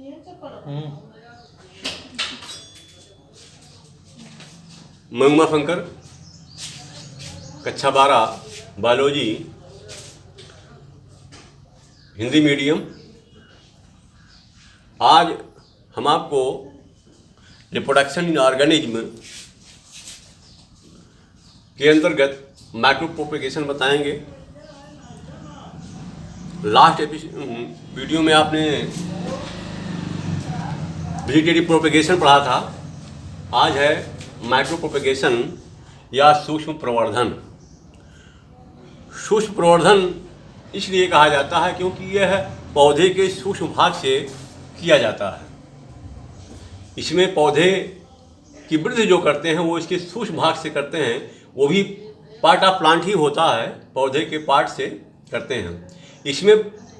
मैं उमा शंकर, कक्षा 12 biology, Hindi medium. आज हम आपको रिप्रोडक्शन इन ऑर्गेनिज्म के अंतर्गत माइक्रो प्रोपेगेशन बताएंगे। लास्ट वीडियो में आपने वेजिटेटिव प्रोपेगेशन पढ़ा था। आज है माइक्रो प्रोपेगेशन या सूक्ष्म प्रवर्धन। सूक्ष्म प्रवर्धन इसलिए कहा जाता है क्योंकि यह पौधे के सूक्ष्म भाग से किया जाता है। इसमें पौधे की वृद्धि जो करते हैं वो इसके सूक्ष्म भाग से करते हैं। वो भी पार्ट ऑफ प्लांट ही होता है, पौधे के पार्ट से करते हैं। इसमें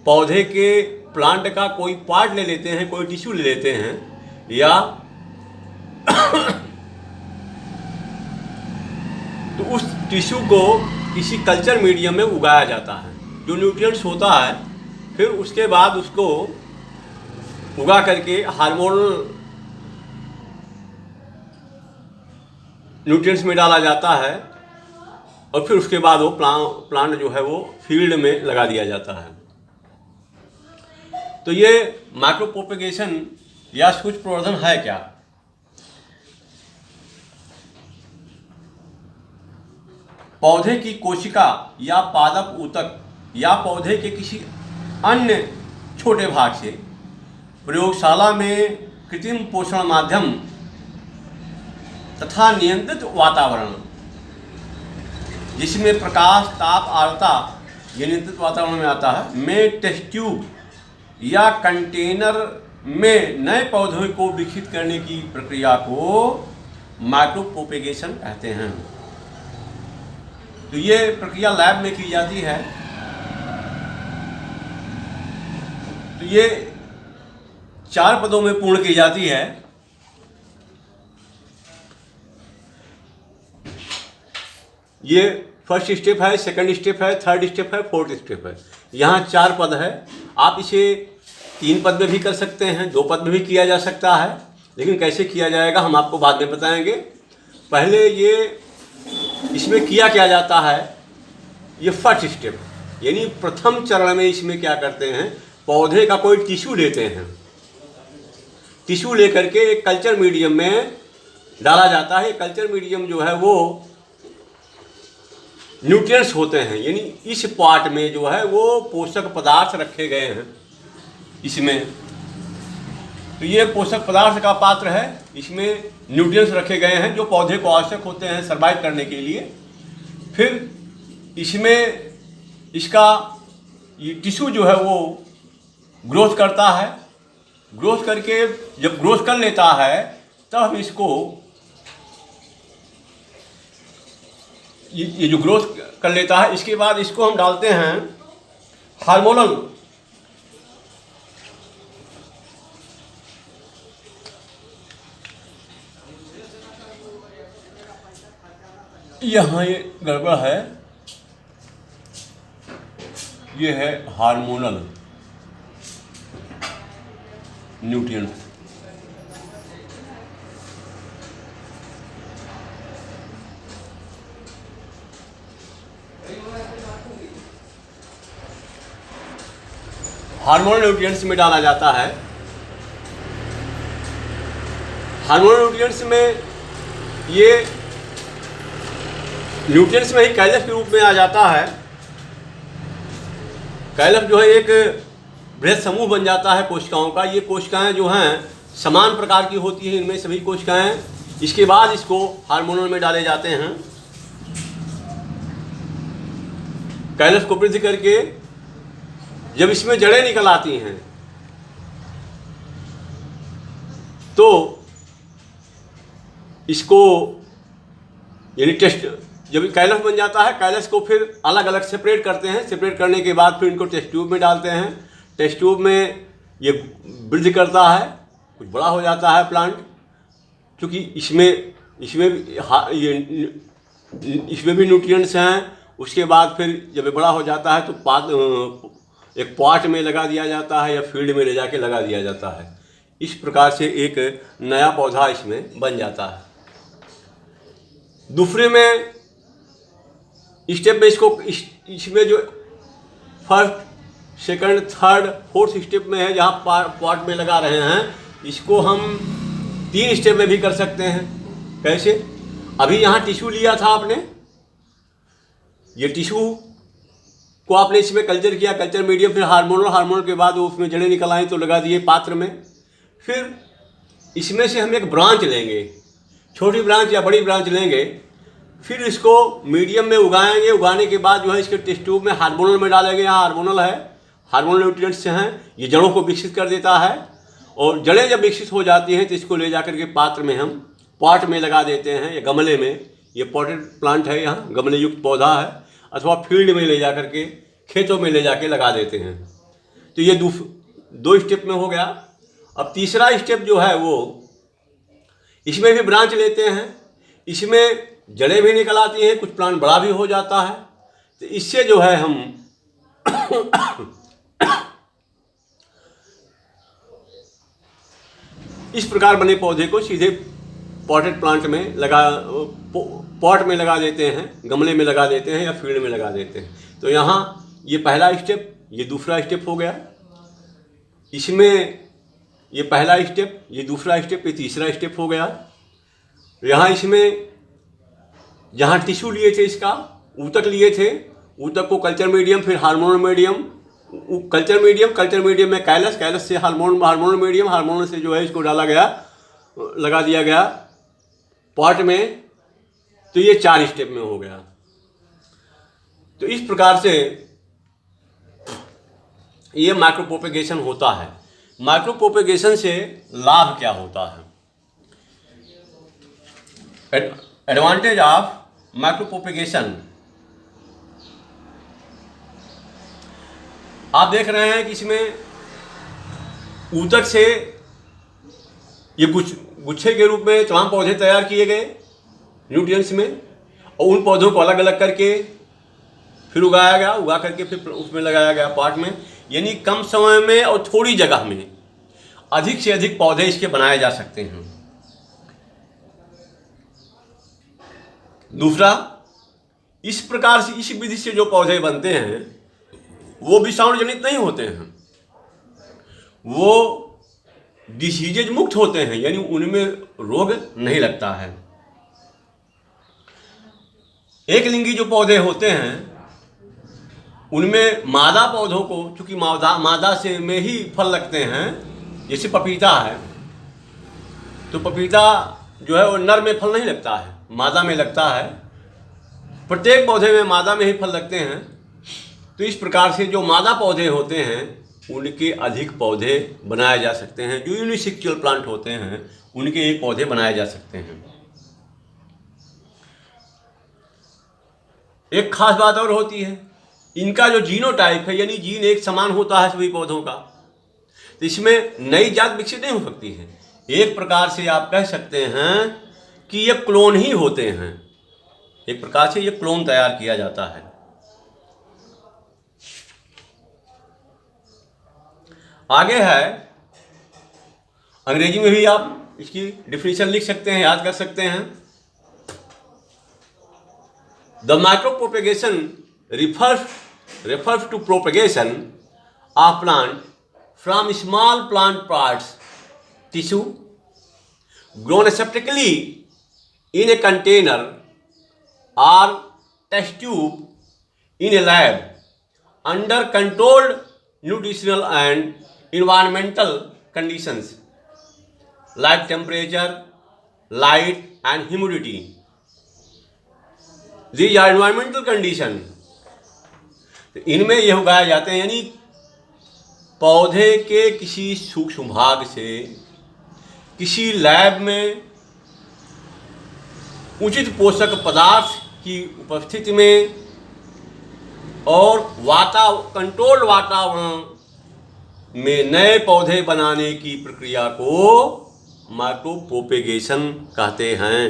पौधे के प्लांट का कोई पार्ट ले लेते हैं, कोई टिश्यू ले लेते हैं, या तो उस टिश्यू को किसी कल्चर मीडियम में उगाया जाता है जो न्यूट्रिएंट्स होता है। फिर उसके बाद उसको उगा करके हार्मोनल न्यूट्रिएंट्स में डाला जाता है और फिर उसके बाद वो प्लांट जो है वो फील्ड में लगा दिया जाता है। तो ये माइक्रो प्रोपेगेशन या सूक्ष्म प्रवर्धन है क्या? पौधे की कोशिका या पादप ऊतक या पौधे के किसी अन्य छोटे भाग से प्रयोगशाला में कृत्रिम पोषण माध्यम तथा नियंत्रित वातावरण जिसमें प्रकाश, ताप, आर्द्रता ये नियंत्रित वातावरण में आता है, में टेस्ट ट्यूब या कंटेनर में नए पौधों को विकसित करने की प्रक्रिया को माइक्रो प्रोपेगेशन कहते हैं। तो ये प्रक्रिया लैब में की जाती है। तो ये 4 पदों में पूर्ण की जाती है। ये फर्स्ट स्टेप है, सेकंड स्टेप है, थर्ड स्टेप है, फोर्थ स्टेप है। यहाँ 4 पद है। आप इसे 3 पद में भी कर सकते हैं, 2 पद में भी किया जा सकता है, लेकिन कैसे किया जाएगा हम आपको बाद में बताएंगे। पहले ये इसमें किया क्या जाता है, ये फर्स्ट स्टेप यानी प्रथम चरण में इसमें क्या करते हैं, पौधे का कोई टिश्यू लेते हैं। टिश्यू लेकर के एक कल्चर मीडियम में डाला जाता है। कल्चर मीडियम जो है वो न्यूट्रिएंट्स होते हैं, यानी इस पार्ट में जो है वो पोषक पदार्थ रखे गए हैं इसमें। तो ये पोषक पदार्थ का पात्र है, इसमें न्यूट्रिएंट्स रखे गए हैं जो पौधे को आवश्यक होते हैं सर्वाइव करने के लिए। फिर इसमें इसका ये टिश्यू जो है वो ग्रोथ करता है। ग्रोथ करके जब ग्रोथ कर लेता है तब हम इसको ये जो ग्रोथ कर लेता है, इसके बाद इसको हम डालते हैं हार्मोनल यहाँ ये गड़बड़ है, ये है हार्मोनल न्यूट्रिएंट। हार्मोनल न्यूट्रिएंट्स में डाला जाता है। हार्मोनल न्यूट्रिएंट्स में ये न्यूट्रिएंट्स में ही कैलस के रूप में आ जाता है। कैलस जो है एक बृहद समूह बन जाता है कोशिकाओं का। ये कोशिकाएं जो हैं समान प्रकार की होती हैं, इनमें सभी कोशिकाएं। इसके बाद इसको हार्मोनल में डाले जाते हैं। कैलस को वृद्धि करके जब इसमें जड़ें निकल आती हैं तो इसको यानी टेस्ट जब कैलस बन जाता है, कैलस को फिर अलग अलग सेपरेट करते हैं। सेपरेट करने के बाद फिर इनको टेस्ट ट्यूब में डालते हैं। टेस्ट ट्यूब में ये वृद्धि करता है, कुछ बड़ा हो जाता है प्लांट, क्योंकि इसमें भी न्यूट्रिएंट्स हैं। उसके बाद फिर जब ये बड़ा हो जाता है तो एक पॉट में लगा दिया जाता है या फील्ड में ले जाके लगा दिया जाता है। इस प्रकार से एक नया पौधा इसमें बन जाता है। दूसरे में स्टेप में इसमें जो first second third fourth step में है, जहाँ पॉट में लगा रहे हैं, इसको हम 3 स्टेप में भी कर सकते हैं। कैसे? अभी यहाँ टिश्यू लिया था आपने, ये टिश्यू को आपने इसमें कल्चर किया, कल्चर मीडियम, फिर हार्मोनल के बाद वो उसमें जड़ें निकल आई तो लगा दिए पात्र में। फिर इसमें से हम एक ब्रांच लेंगे, छोटी ब्रांच या बड़ी ब्रांच लेंगे, फिर इसको मीडियम में उगाएंगे। उगाने के बाद जो है इसके टेस्ट ट्यूब में हार्मोनल में डालेंगे। यहाँ हार्मोनल है, हार्मोनल न्यूट्रिएंट्स हैं, ये जड़ों को विकसित कर देता है। और जड़ें जब विकसित हो जाती हैं तो इसको ले जाकर के पात्र में हम पॉट में लगा देते हैं या गमले में। ये पॉटेड प्लांट है, यहाँ गमले युक्त पौधा है, अथवा फील्ड में ले जा करके, खेतों में ले जाके लगा देते हैं। तो ये 2 स्टेप में हो गया। अब तीसरा स्टेप जो है वो, इसमें भी ब्रांच लेते हैं, इसमें जड़ें भी निकल आती हैं, कुछ प्लांट बड़ा भी हो जाता है। तो इससे जो है हम इस प्रकार बने पौधे को सीधे पॉटेड प्लांट में पॉट में लगा देते हैं, गमले में लगा देते हैं या फील्ड में लगा देते हैं। तो यहाँ ये पहला स्टेप, ये दूसरा स्टेप हो गया। इसमें ये पहला स्टेप, ये दूसरा स्टेप, ये तीसरा स्टेप हो गया। यहाँ इसमें जहाँ टिश्यू लिए थे, इसका ऊतक लिए थे, ऊतक को कल्चर मीडियम, फिर हार्मोनल मीडियम, कल्चर मीडियम में कैलस से हार्मोनल मीडियम, हार्मोनल से जो है इसको डाला गया, लगा दिया गया पॉट में। तो ये 4 स्टेप में हो गया। तो इस प्रकार से ये माइक्रोप्रोपेगेशन होता है। माइक्रोप्रोपेगेशन से लाभ क्या होता है? एडवांटेज ऑफ माइक्रोप्रोपेगेशन, आप देख रहे हैं कि इसमें ऊतक से ये गुच्छे के रूप में तमाम पौधे तैयार किए गए न्यूट्रिएंट्स में, और उन पौधों को अलग अलग करके फिर उगाया गया, उगा करके फिर उसमें लगाया गया पॉट में। यानी कम समय में और थोड़ी जगह में अधिक से अधिक पौधे इसके बनाए जा सकते हैं। दूसरा, इस प्रकार से, इस विधि से जो पौधे बनते हैं वो विषाणु जनित नहीं होते हैं, वो डिसीजेज मुक्त होते हैं, यानी उनमें रोग नहीं लगता है। एक लिंगी जो पौधे होते हैं उनमें मादा पौधों को, चूंकि मादा से में ही फल लगते हैं, जैसे पपीता है, तो पपीता जो है वो नर में फल नहीं लगता है, मादा में लगता है। प्रत्येक पौधे में मादा में ही फल लगते हैं। तो इस प्रकार से जो मादा पौधे होते हैं उनके अधिक पौधे बनाए जा सकते हैं। जो यूनिसेक्सुअल प्लांट होते हैं उनके एक पौधे बनाए जा सकते हैं। एक खास बात और होती है, इनका जो जीनोटाइप है, यानी जीन एक समान होता है सभी पौधों का, तो इसमें नई जात विकसित नहीं हो सकती है। एक प्रकार से आप कह सकते हैं कि ये क्लोन ही होते हैं। एक प्रकार से ये क्लोन तैयार किया जाता है। आगे है, अंग्रेजी में भी आप इसकी डिफिनीशन लिख सकते हैं, याद कर सकते हैं। The micropropagation refers to propagation of plant from small plant parts tissue grown aseptically in a container or test tube in a lab under controlled nutritional and environmental conditions like temperature, light and humidity. These are environmental conditions. इनमें ये उगाए जाते हैं, यानी पौधे के किसी सूक्ष्म भाग से किसी लैब में उचित पोषक पदार्थ की उपस्थिति में और कंट्रोल्ड वातावरण में नए पौधे बनाने की प्रक्रिया को माइक्रोप्रोपेगेशन कहते हैं।